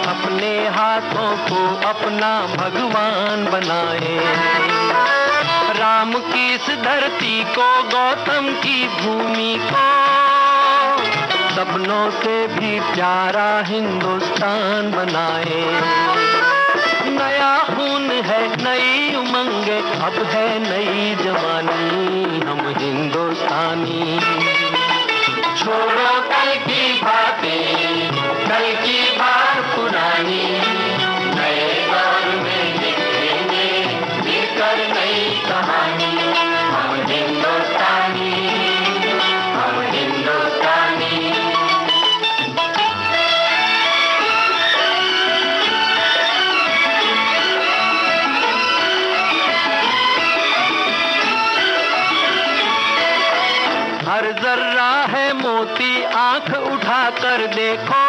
अपने हाथों को अपना भगवान बनाए। राम की इस धरती को, गौतम की भूमि को, सपनों से भी प्यारा हिंदुस्तान बनाए। नया खून है, नई उमंगे, अब है नई जवानी, हम हिंदुस्तानी। छोड़ो कल की बातें, कल की बात पुरानी, नए दौर में लिखेंगे मिलकर नई कहानी। हम हिंदुस्तानी, हम हिंदुस्तानी। हर जर्रा है मोती, आंख उठाकर देखो,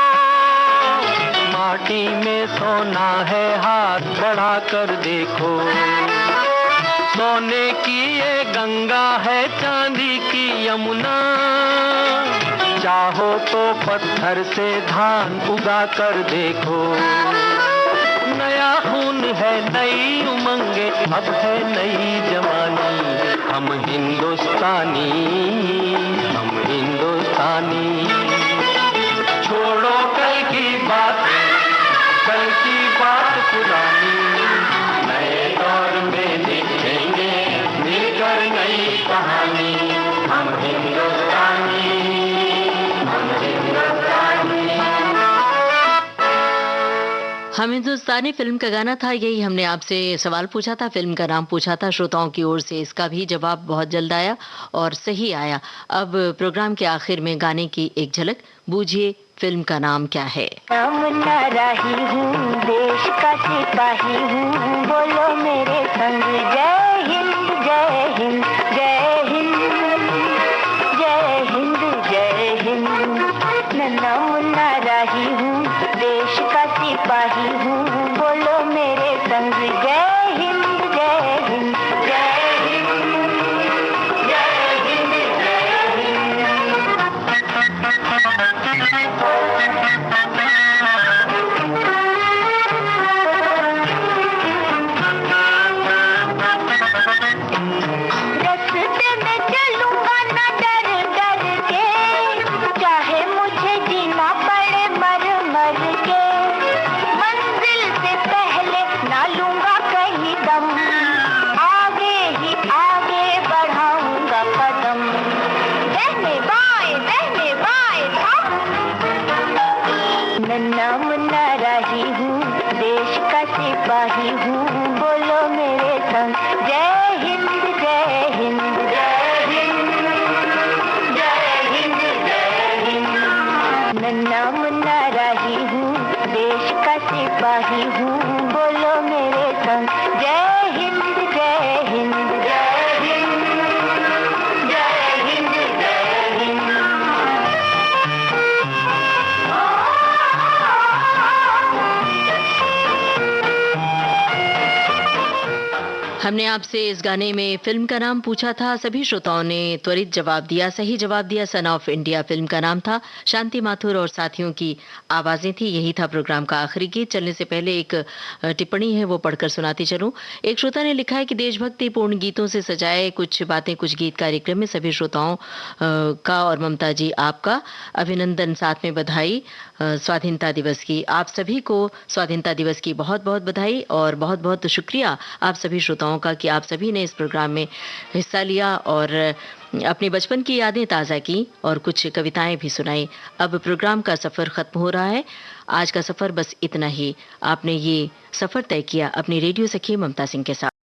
माटी में सोना है, हाथ बढ़ाकर देखो। सोने की ये गंगा है, चांदी की यमुना, चाहो तो पत्थर से धान उगा कर देखो। नया खून है, नई उमंगे, अब है नई जवानी, हम हिंदुस्तानी, हम हिंदुस्तानी। छोड़ो कल की बात, कल की बात पुरानी, नए दौर में लिखेंगे मिलकर नई कहानी। हम हिंदुस्तानी, हम हिंदुस्तानी। हम हिंदुस्तानी फिल्म का गाना था। यही हमने आपसे सवाल पूछा था, फिल्म का नाम पूछा था श्रोताओं की ओर से। इसका भी जवाब बहुत जल्द आया और सही आया। अब प्रोग्राम के आखिर में गाने की एक झलक। बूझिए फिल्म का नाम क्या है। कामना राही हूँ, देश का सिपाही हूँ, बोलो मेरे संग जय हिंद, जय हिंद, जय हिंद, जय हिंद, जय हिंद। नन्ना मुन्ना राही हूँ, देश का सिपाही हूँ, बोलो मेरे संग जय हिंद, जय हिंद, जय हिंद, जय हिंद, जय हिंद। सिपाही हूँ, बोलो मेरे संग जय हिंद जय हिंद जय हिंद जय हिंद जय हिंद। नन्ना मुन्ना राही हूँ, देश का सिपाही हूँ, बोलो मेरे संग जय हिंद जय हिंद जय हिंद जय हिंद जय हिंद। हमने आपसे इस गाने में फिल्म का नाम पूछा था। सभी श्रोताओं ने त्वरित जवाब दिया। सही जवाब दिया सन ऑफ इंडिया फिल्म का नाम था। शांति माथुर और साथियों की आवाजें थी। यही था प्रोग्राम का आखिरी गीत। चलने से पहले एक टिप्पणी है, वो पढ़कर सुनाती चलूं। एक श्रोता ने लिखा है कि देशभक्ति पूर्ण गीतों से सजाए कुछ बातें कुछ गीत कार्यक्रम में सभी श्रोताओं का और ममता जी आपका अभिनंदन, साथ में बधाई स्वाधीनता दिवस की। आप सभी को स्वाधीनता दिवस की बहुत बहुत बधाई और बहुत बहुत शुक्रिया आप सभी श्रोताओं का कि आप सभी ने इस प्रोग्राम में हिस्सा लिया और अपनी बचपन की यादें ताज़ा की और कुछ कविताएं भी सुनाई। अब प्रोग्राम का सफ़र ख़त्म हो रहा है। आज का सफ़र बस इतना ही। आपने ये सफ़र तय किया अपनी रेडियो सखी ममता सिंह के साथ।